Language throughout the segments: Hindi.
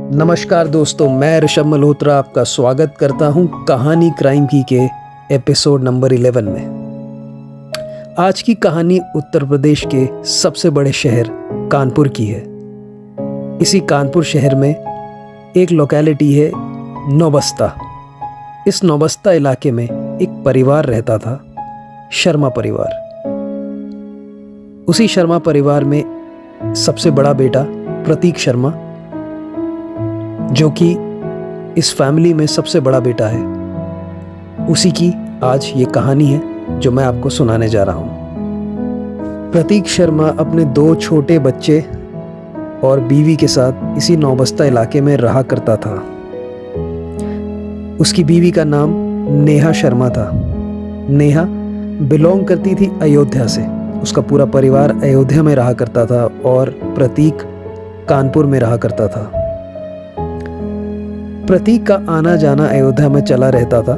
नमस्कार दोस्तों, मैं ऋषभ मल्होत्रा आपका स्वागत करता हूं कहानी क्राइम की के एपिसोड नंबर 11 में। आज की कहानी उत्तर प्रदेश के सबसे बड़े शहर कानपुर की है। इसी कानपुर शहर में एक लोकेलिटी है नौबस्ता। इस नौबस्ता इलाके में एक परिवार रहता था, शर्मा परिवार। उसी शर्मा परिवार में सबसे बड़ा बेटा प्रतीक शर्मा, जो कि इस फैमिली में सबसे बड़ा बेटा है, उसी की आज ये कहानी है जो मैं आपको सुनाने जा रहा हूँ। प्रतीक शर्मा अपने 2 छोटे बच्चे और बीवी के साथ इसी नौबस्ता इलाके में रहा करता था। उसकी बीवी का नाम नेहा शर्मा था। नेहा बिलोंग करती थी अयोध्या से। उसका पूरा परिवार अयोध्या में रहा करता था और प्रतीक कानपुर में रहा करता था। प्रतीक का आना जाना अयोध्या में चला रहता था,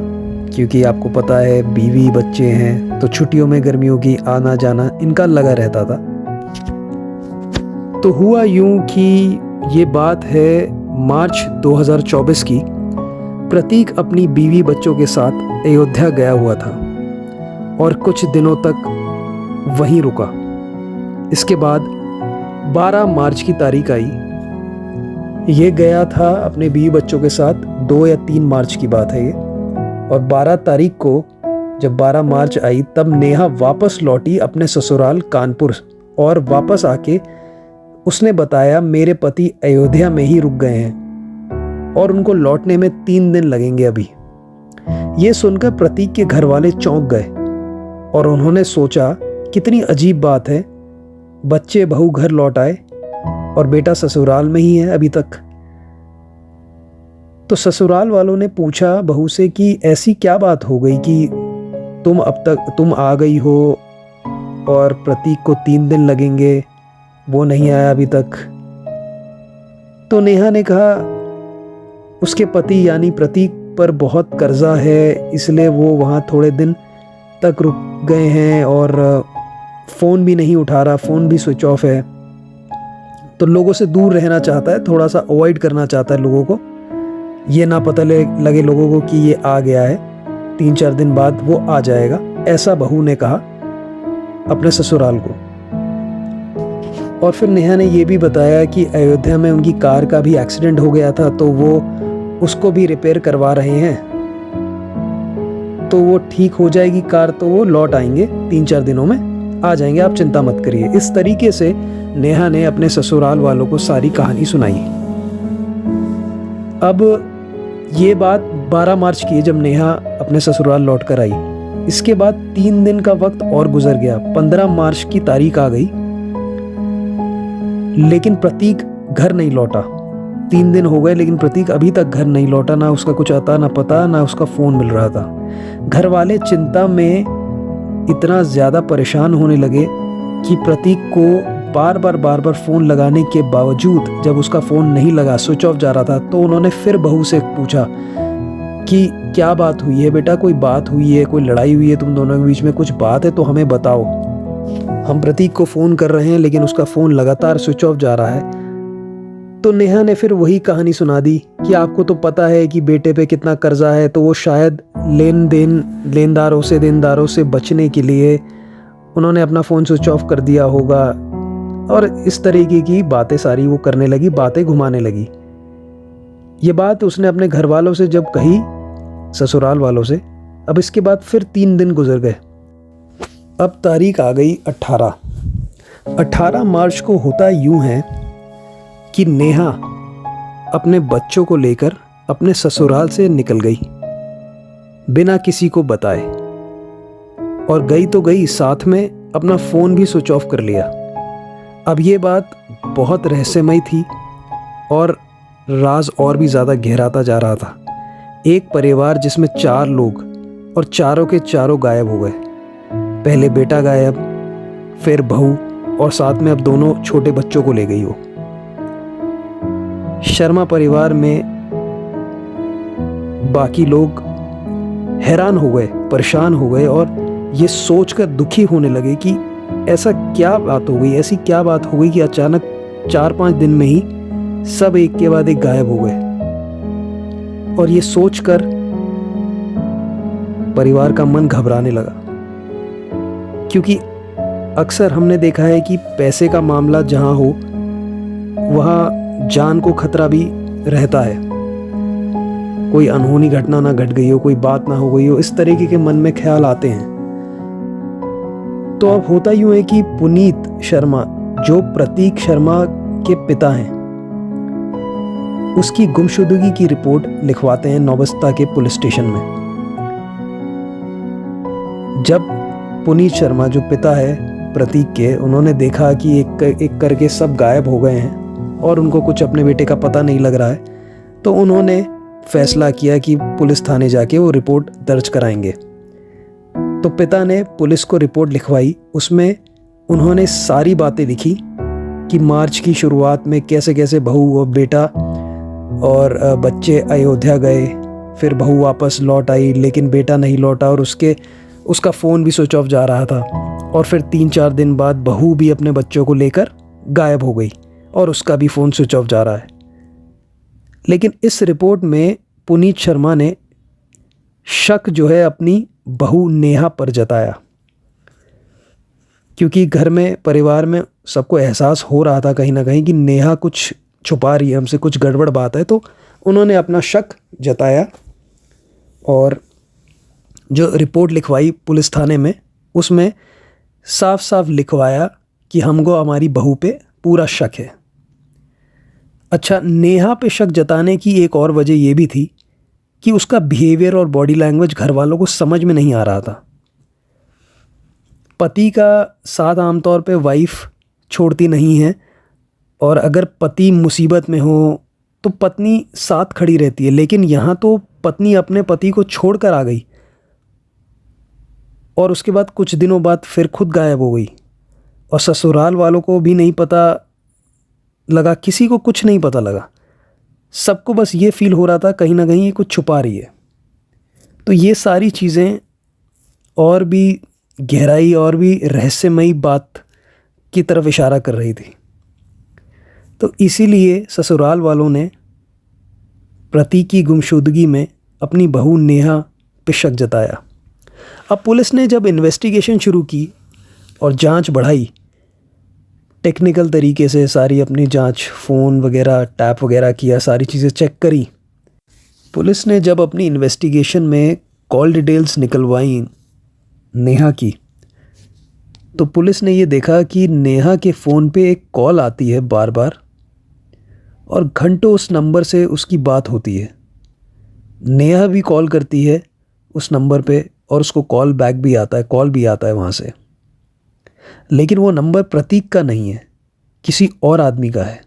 क्योंकि आपको पता है बीवी बच्चे हैं तो छुट्टियों में गर्मियों की आना जाना इनका लगा रहता था। तो हुआ यूं कि ये बात है मार्च 2024 की। प्रतीक अपनी बीवी बच्चों के साथ अयोध्या गया हुआ था और कुछ दिनों तक वहीं रुका। इसके बाद 12 मार्च की तारीख आई। ये गया था अपने बीवी बच्चों के साथ, 2 या 3 मार्च की बात है ये। और 12 तारीख को जब 12 मार्च आई तब नेहा वापस लौटी अपने ससुराल कानपुर, और वापस आके उसने बताया मेरे पति अयोध्या में ही रुक गए हैं और उनको लौटने में 3 दिन लगेंगे अभी। ये सुनकर प्रतीक के घर वाले चौंक गए और उन्होंने सोचा कितनी अजीब बात है, बच्चे बहू घर लौट आए और बेटा ससुराल में ही है अभी तक। तो ससुराल वालों ने पूछा बहू से कि ऐसी क्या बात हो गई कि तुम आ गई हो और प्रतीक को 3 दिन लगेंगे, वो नहीं आया अभी तक। तो नेहा ने कहा उसके पति यानी प्रतीक पर बहुत कर्जा है, इसलिए वो वहाँ थोड़े दिन तक रुक गए हैं और फ़ोन भी नहीं उठा रहा, फ़ोन भी स्विच ऑफ है। तो लोगों से दूर रहना चाहता है, थोड़ा सा अवॉइड करना चाहता है लोगों को, ये ना पता लगे लोगों को कि ये आ गया है, 3-4 दिन बाद वो आ जाएगा, ऐसा बहू ने कहा अपने ससुराल को। और फिर नेहा ने ये भी बताया कि अयोध्या में उनकी कार का भी एक्सीडेंट हो गया था, तो वो उसको भी रिपेयर करवा रहे हैं, तो वो ठीक हो जाएगी कार, तो वो लौट आएंगे 3-4 दिनों में, आ जाएंगे, आप चिंता मत करिए। इस तरीके से नेहा ने अपने ससुराल वालों को सारी कहानी सुनाई। अब ये बात 12 मार्च की है जब नेहा अपने ससुराल लौट कर आई। इसके बाद 3 दिन का वक्त और गुजर गया। 15 मार्च की तारीख आ गई, लेकिन प्रतीक घर नहीं लौटा। 3 दिन हो गए लेकिन प्रतीक अभी तक घर नहीं लौटा, ना उसका कुछ आता ना पता, ना उसका फ़ोन मिल रहा था। घर वाले चिंता में इतना ज़्यादा परेशान होने लगे कि प्रतीक को बार बार फ़ोन लगाने के बावजूद जब उसका फ़ोन नहीं लगा, स्विच ऑफ जा रहा था, तो उन्होंने फिर बहू से पूछा कि क्या बात हुई है बेटा, कोई बात हुई है, कोई लड़ाई हुई है तुम दोनों के बीच में, कुछ बात है तो हमें बताओ। हम प्रतीक को फ़ोन कर रहे हैं लेकिन उसका फ़ोन लगातार स्विच ऑफ जा रहा है। तो नेहा ने फिर वही कहानी सुना दी कि आपको तो पता है कि बेटे पे कितना कर्जा है, तो वो शायद देनदारों से बचने के लिए उन्होंने अपना फ़ोन स्विच ऑफ कर दिया होगा। और इस तरीके की बातें सारी वो करने लगी, बातें घुमाने लगी। ये बात उसने अपने घर वालों से जब कही, ससुराल वालों से, अब इसके बाद फिर 3 दिन गुजर गए। अब तारीख आ गई 18 मार्च को। होता यूं है कि नेहा अपने बच्चों को लेकर अपने ससुराल से निकल गई बिना किसी को बताए, और गई तो गई, साथ में अपना फ़ोन भी स्विच ऑफ कर लिया। अब ये बात बहुत रहस्यमय थी और राज और भी ज़्यादा गहराता जा रहा था। एक परिवार जिसमें 4 लोग, और चारों के चारों गायब हो गए। पहले बेटा गायब, फिर बहू, और साथ में अब 2 छोटे बच्चों को ले गई वो। शर्मा परिवार में बाकी लोग हैरान हो गए, परेशान हो गए और ये सोचकर दुखी होने लगे कि ऐसा क्या बात हो गई, ऐसी क्या बात हो गई कि अचानक 4-5 दिन में ही सब एक के बाद एक गायब हो गए। और ये सोचकर परिवार का मन घबराने लगा, क्योंकि अक्सर हमने देखा है कि पैसे का मामला जहां हो वहां जान को खतरा भी रहता है। कोई अनहोनी घटना ना घट गई हो, कोई बात ना हो गई हो, इस तरीके के मन में ख्याल आते हैं। तो अब होता यूं है कि पुनीत शर्मा, जो प्रतीक शर्मा के पिता हैं, उसकी गुमशुदगी की रिपोर्ट लिखवाते हैं नौबस्ता के पुलिस स्टेशन में। जब पुनीत शर्मा, जो पिता है प्रतीक के, उन्होंने देखा कि एक करके सब गायब हो गए हैं और उनको कुछ अपने बेटे का पता नहीं लग रहा है, तो उन्होंने फैसला किया कि पुलिस थाने जाके वो रिपोर्ट दर्ज कराएंगे। तो पिता ने पुलिस को रिपोर्ट लिखवाई। उसमें उन्होंने सारी बातें लिखी कि मार्च की शुरुआत में कैसे कैसे बहू और बेटा और बच्चे अयोध्या गए, फिर बहू वापस लौट आई लेकिन बेटा नहीं लौटा और उसका फ़ोन भी स्विच ऑफ जा रहा था। और फिर 3-4 दिन बाद बहू भी अपने बच्चों को लेकर गायब हो गई और उसका भी फ़ोन स्विच ऑफ जा रहा है। लेकिन इस रिपोर्ट में पुनीत शर्मा ने शक जो है अपनी बहू नेहा पर जताया, क्योंकि घर में, परिवार में सबको एहसास हो रहा था कहीं ना कहीं कि नेहा कुछ छुपा रही है हमसे, कुछ गड़बड़ बात है। तो उन्होंने अपना शक जताया और जो रिपोर्ट लिखवाई पुलिस थाने में, उसमें साफ साफ लिखवाया कि हमको हमारी बहू पे पूरा शक है। अच्छा, नेहा पे शक जताने की एक और वजह ये भी थी कि उसका बिहेवियर और बॉडी लैंग्वेज घर वालों को समझ में नहीं आ रहा था। पति का साथ आमतौर पे वाइफ छोड़ती नहीं है, और अगर पति मुसीबत में हो तो पत्नी साथ खड़ी रहती है, लेकिन यहाँ तो पत्नी अपने पति को छोड़कर आ गई और उसके बाद कुछ दिनों बाद फिर खुद गायब हो गई। और ससुराल वालों को भी नहीं पता लगा, किसी को कुछ नहीं पता लगा। सबको बस ये फील हो रहा था कहीं ना कहीं ये कुछ छुपा रही है। तो ये सारी चीज़ें और भी गहराई और भी रहस्यमयी बात की तरफ इशारा कर रही थी। तो इसीलिए ससुराल वालों ने प्रतीक की गुमशुदगी में अपनी बहू नेहा पे शक जताया। अब पुलिस ने जब इन्वेस्टिगेशन शुरू की और जांच बढ़ाई, टेक्निकल तरीके से सारी अपनी जांच, फ़ोन वगैरह टैप वगैरह किया, सारी चीज़ें चेक करी। पुलिस ने जब अपनी इन्वेस्टिगेशन में कॉल डिटेल्स निकलवाई नेहा की, तो पुलिस ने ये देखा कि नेहा के फ़ोन पे एक कॉल आती है बार बार और घंटों उस नंबर से उसकी बात होती है। नेहा भी कॉल करती है उस नंबर पे और उसको कॉल बैक भी आता है, कॉल भी आता है वहाँ से, लेकिन वो नंबर प्रतीक का नहीं है, किसी और आदमी का है।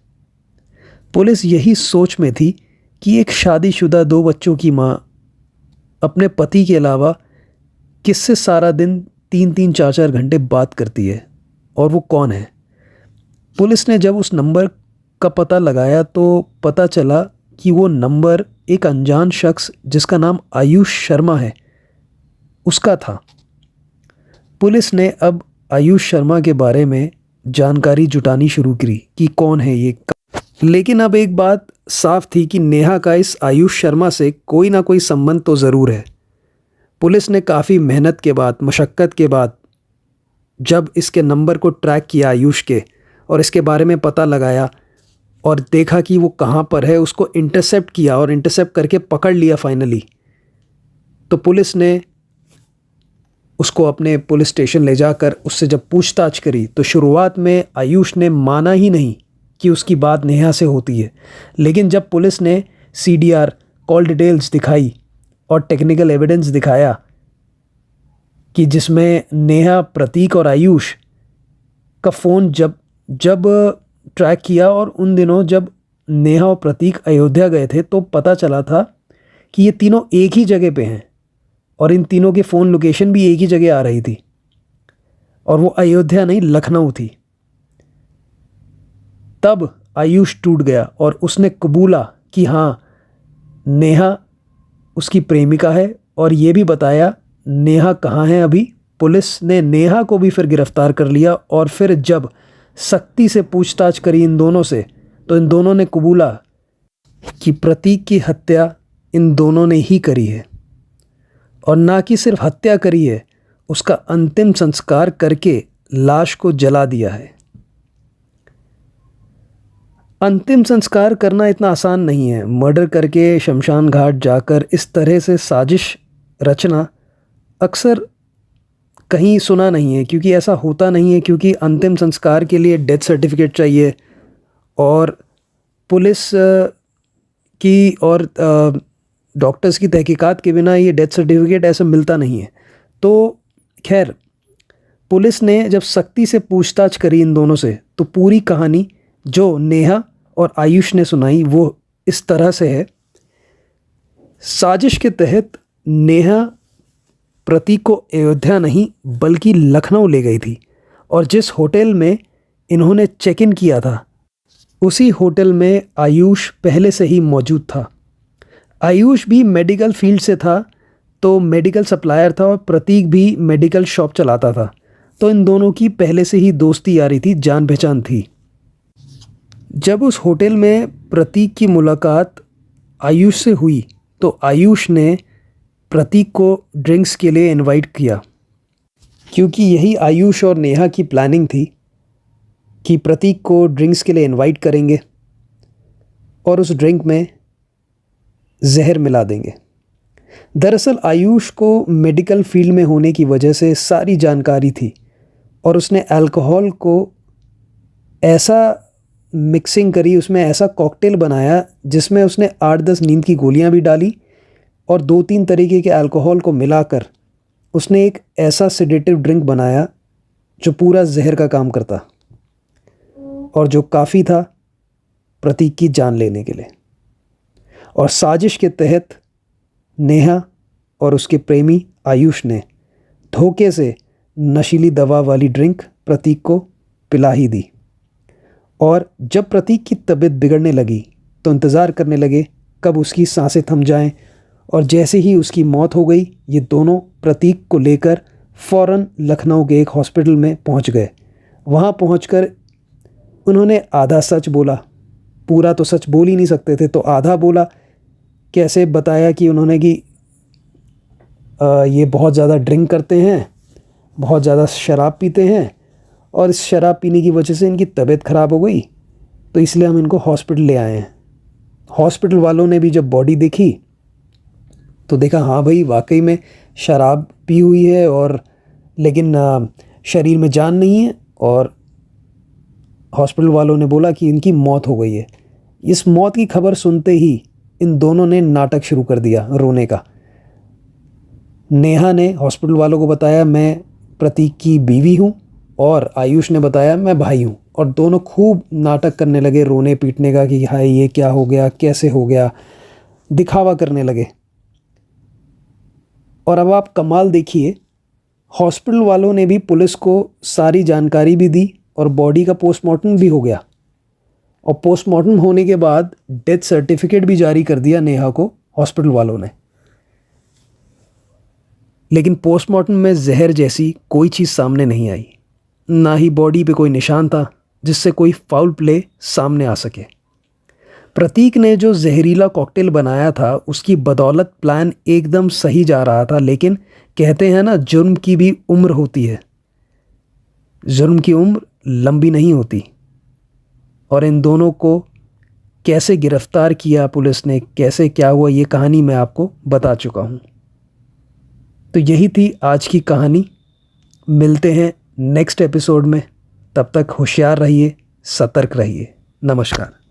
पुलिस यही सोच में थी कि एक शादीशुदा 2 बच्चों की माँ अपने पति के अलावा किससे सारा दिन 3-3, 4-4 घंटे बात करती है और वो कौन है। पुलिस ने जब उस नंबर का पता लगाया तो पता चला कि वो नंबर एक अनजान शख्स जिसका नाम आयुष शर्मा है उसका था। पुलिस ने अब आयुष शर्मा के बारे में जानकारी जुटानी शुरू की कि कौन है ये। लेकिन अब एक बात साफ थी कि नेहा का इस आयुष शर्मा से कोई ना कोई संबंध तो ज़रूर है। पुलिस ने काफ़ी मेहनत के बाद, मशक्क़त के बाद जब इसके नंबर को ट्रैक किया आयुष के और इसके बारे में पता लगाया और देखा कि वो कहाँ पर है, उसको इंटरसेप्ट किया और इंटरसेप्ट करके पकड़ लिया फाइनली, तो पुलिस ने उसको अपने पुलिस स्टेशन ले जाकर उससे जब पूछताछ करी तो शुरुआत में आयुष ने माना ही नहीं कि उसकी बात नेहा से होती है। लेकिन जब पुलिस ने CDR, कॉल डिटेल्स दिखाई और टेक्निकल एविडेंस दिखाया कि जिसमें नेहा, प्रतीक और आयुष का फ़ोन जब ट्रैक किया और उन दिनों जब नेहा और प्रतीक अयोध्या गए थे तो पता चला था कि ये तीनों एक ही जगह पे हैं और इन तीनों के फ़ोन लोकेशन भी एक ही जगह आ रही थी और वो अयोध्या नहीं, लखनऊ थी। तब आयुष टूट गया और उसने कबूला कि हाँ, नेहा उसकी प्रेमिका है और ये भी बताया नेहा कहाँ है अभी। पुलिस ने नेहा को भी फिर गिरफ्तार कर लिया और फिर जब सख्ती से पूछताछ करी इन दोनों से तो इन दोनों ने कबूला कि प्रतीक की हत्या इन दोनों ने ही करी है, और ना कि सिर्फ हत्या करी है, उसका अंतिम संस्कार करके लाश को जला दिया है। अंतिम संस्कार करना इतना आसान नहीं है। मर्डर करके शमशान घाट जाकर इस तरह से साजिश रचना अक्सर कहीं सुना नहीं है, क्योंकि ऐसा होता नहीं है, क्योंकि अंतिम संस्कार के लिए डेथ सर्टिफिकेट चाहिए और पुलिस की और डॉक्टर्स की तहकीकात के बिना ये डेथ सर्टिफिकेट ऐसा मिलता नहीं है। तो खैर, पुलिस ने जब सख्ती से पूछताछ करी इन दोनों से, तो पूरी कहानी जो नेहा और आयुष ने सुनाई वो इस तरह से है। साजिश के तहत नेहा प्रतीक को अयोध्या नहीं बल्कि लखनऊ ले गई थी, और जिस होटल में इन्होंने चेक इन किया था उसी होटल में आयुष पहले से ही मौजूद था। आयुष भी मेडिकल फील्ड से था, तो मेडिकल सप्लायर था, और प्रतीक भी मेडिकल शॉप चलाता था। तो इन दोनों की पहले से ही दोस्ती यारी थी, जान पहचान थी। जब उस होटल में प्रतीक की मुलाकात आयुष से हुई तो आयुष ने प्रतीक को ड्रिंक्स के लिए इनवाइट किया, क्योंकि यही आयुष और नेहा की प्लानिंग थी कि प्रतीक को ड्रिंक्स के लिए इनवाइट करेंगे और उस ड्रिंक में जहर मिला देंगे। दरअसल आयुष को मेडिकल फील्ड में होने की वजह से सारी जानकारी थी, और उसने अल्कोहल को ऐसा मिक्सिंग करी, उसमें ऐसा कॉकटेल बनाया जिसमें उसने 8-10 नींद की गोलियां भी डाली, और 2-3 तरीके के अल्कोहल को मिलाकर उसने एक ऐसा सेडेटिव ड्रिंक बनाया जो पूरा जहर का काम करता, और जो काफ़ी था प्रतीक की जान लेने के लिए। और साजिश के तहत नेहा और उसके प्रेमी आयुष ने धोखे से नशीली दवा वाली ड्रिंक प्रतीक को पिला ही दी, और जब प्रतीक की तबीयत बिगड़ने लगी तो इंतज़ार करने लगे कब उसकी सांसें थम जाएं, और जैसे ही उसकी मौत हो गई ये दोनों प्रतीक को लेकर फ़ौरन लखनऊ के एक हॉस्पिटल में पहुंच गए। वहां पहुंचकर उन्होंने आधा सच बोला, पूरा तो सच बोल ही नहीं सकते थे, तो आधा बोला। कैसे बताया कि उन्होंने कि ये बहुत ज़्यादा ड्रिंक करते हैं, बहुत ज़्यादा शराब पीते हैं, और इस शराब पीने की वजह से इनकी तबीयत ख़राब हो गई, तो इसलिए हम इनको हॉस्पिटल ले आए हैं। हॉस्पिटल वालों ने भी जब बॉडी देखी तो देखा हाँ भाई वाकई में शराब पी हुई है, और लेकिन शरीर में जान नहीं है, और हॉस्पिटल वालों ने बोला कि इनकी मौत हो गई है। इस मौत की खबर सुनते ही इन दोनों ने नाटक शुरू कर दिया रोने का। नेहा ने हॉस्पिटल वालों को बताया मैं प्रतीक की बीवी हूँ, और आयुष ने बताया मैं भाई हूँ, और दोनों खूब नाटक करने लगे रोने पीटने का कि हाय ये क्या हो गया, कैसे हो गया, दिखावा करने लगे। और अब आप कमाल देखिए, हॉस्पिटल वालों ने भी पुलिस को सारी जानकारी भी दी, और बॉडी का पोस्टमार्टम भी हो गया, और पोस्टमार्टम होने के बाद डेथ सर्टिफिकेट भी जारी कर दिया नेहा को हॉस्पिटल वालों ने। लेकिन पोस्टमार्टम में जहर जैसी कोई चीज़ सामने नहीं आई, ना ही बॉडी पे कोई निशान था जिससे कोई फाउल प्ले सामने आ सके। प्रतीक ने जो जहरीला कॉकटेल बनाया था उसकी बदौलत प्लान एकदम सही जा रहा था, लेकिन कहते हैं ना जुर्म की भी उम्र होती है, जुर्म की उम्र लंबी नहीं होती। और इन दोनों को कैसे गिरफ्तार किया पुलिस ने, कैसे क्या हुआ, ये कहानी मैं आपको बता चुका हूँ। तो यही थी आज की कहानी। मिलते हैं नेक्स्ट एपिसोड में, तब तक होशियार रहिए, सतर्क रहिए। नमस्कार।